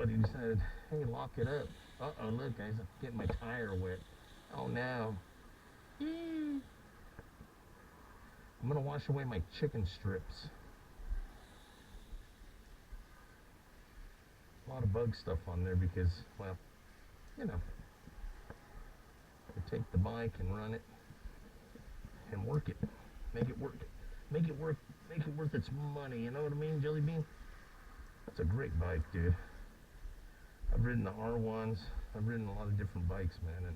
somebody decided, hey, lock it up. Uh-oh, look, guys, I'm getting my tire wet. Oh, no. I'm going to wash away my chicken strips. A lot of bug stuff on there because, well, you know, you take the bike and run it and work it. Make it work. Make it work. Make it worth its money. You know what I mean, Jelly Bean? It's a great bike, dude. I've ridden the R1s. I've ridden a lot of different bikes, man. And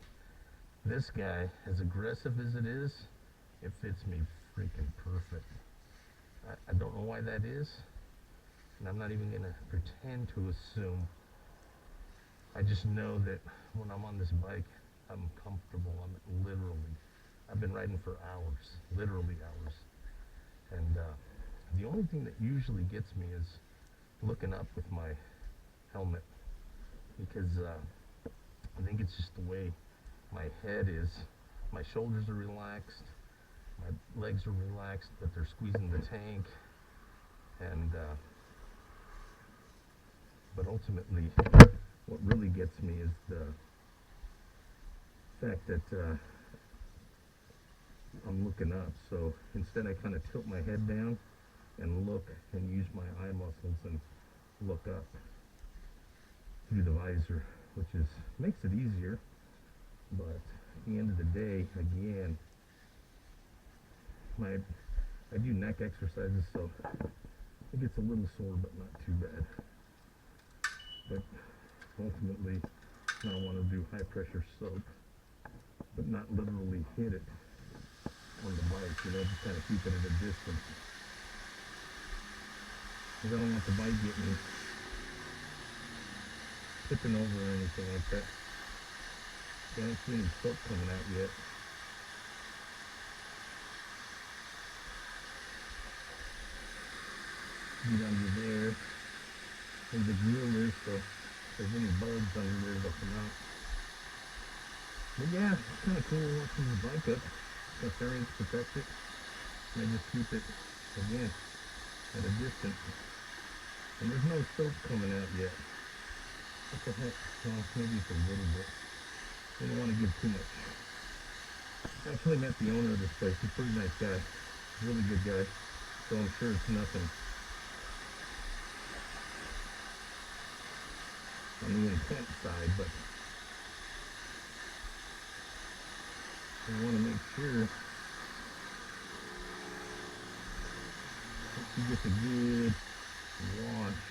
this guy, as aggressive as it is, it fits me freaking perfect. I don't know why that is. And I'm not even going to pretend to assume. I just know that when I'm on this bike, I'm comfortable. I'm literally, I've been riding for hours, literally hours. And the only thing that usually gets me is looking up with my helmet because I think it's just the way my head is. My shoulders are relaxed, my legs are relaxed, but they're squeezing the tank. And but ultimately, what really gets me is the fact that I'm looking up. So instead, I kind of tilt my head down and look and use my eye muscles and look up through the visor, which is makes it easier. But at the end of the day, again, I do neck exercises, so it gets a little sore, but not too bad. But ultimately, I want to do high pressure soap, but not literally hit it on the bike, just kind of keep it at a distance. Because I don't want the bike getting tipping over or anything like that. I don't see any soap coming out yet. Get under there. There's the griller, so if there's any bugs under there, they'll come out. But yeah, it's kind of cool watching the bike up. Got fairings to protect it. And I just keep it, again, at a distance. And there's no soap coming out yet. What the heck? Well, maybe it's a little bit. I don't want to give too much. I actually met the owner of this place. He's a pretty nice guy. Really good guy. So I'm sure it's nothing on the intense side, but I want to make sure that she gets a good wash.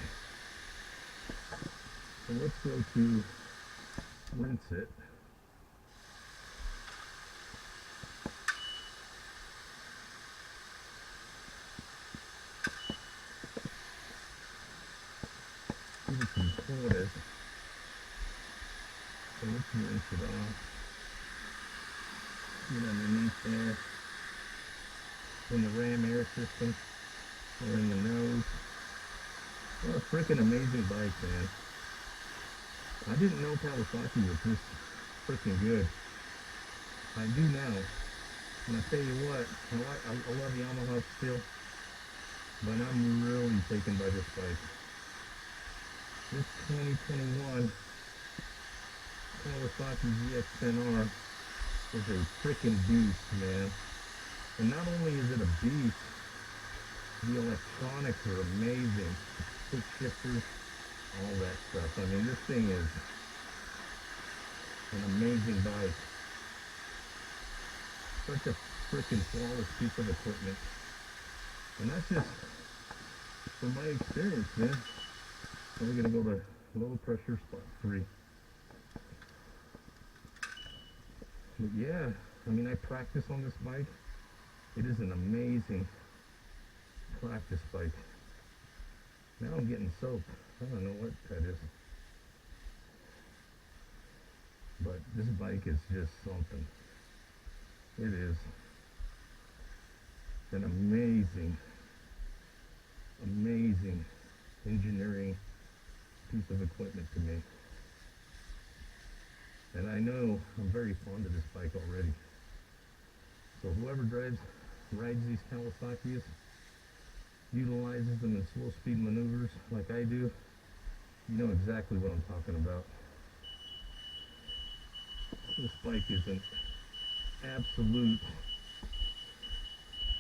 So let's go to rinse it. Give it some quarters. So let's rinse it off. Get underneath there. In the ram air system. Or in the nose. What a freaking amazing bike, man. I didn't know Kawasaki was this freaking good. I do now. And I tell you what, I love Yamaha still. But I'm really taken by this bike. This 2021 Kawasaki ZX-10R is a freaking beast, man. And not only is it a beast, the electronics are amazing. Quick shifters, all that stuff. I mean, this thing is an amazing bike. Such a freaking flawless piece of equipment. And that's just from my experience, man. Now we're going to go to low pressure spot 3. But yeah, I mean, I practice on this bike. It is an amazing practice bike. Now I'm getting soap. I don't know what that is. But this bike is just something. It is an amazing, amazing engineering piece of equipment to me. And I know I'm very fond of this bike already. So whoever rides these Kawasaki's, utilizes them in slow speed maneuvers like I do, you know exactly what I'm talking about. This bike is an absolute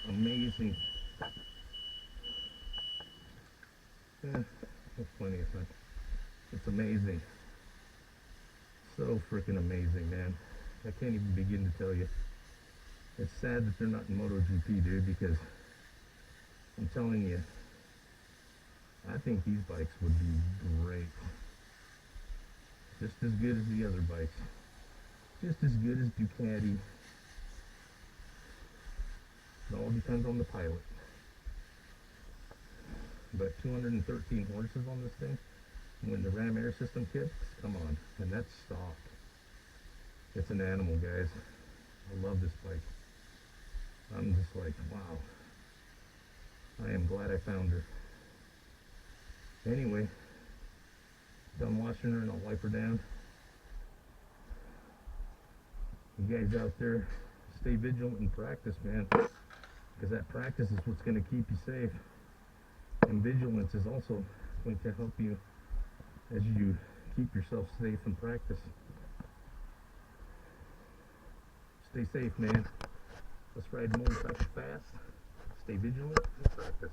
amazing. That's plenty of time. It's amazing. So freaking amazing, man. I can't even begin to tell you. It's sad that they're not in MotoGP, dude, because I'm telling you, I think these bikes would be great. Just as good as the other bikes. Just as good as Ducati. It all depends on the pilot. But 213 horses on this thing, when the Ram Air system kicks, come on. And that's stock. It's an animal, guys. I love this bike. I'm just like, wow. I am glad I found her. Anyway, done washing her and I'll wipe her down. You guys out there, stay vigilant and practice, man. Because that practice is what's going to keep you safe. And vigilance is also going to help you as you keep yourself safe in practice. Stay safe, man. Let's ride the motorcycle fast. Stay vigilant and practice.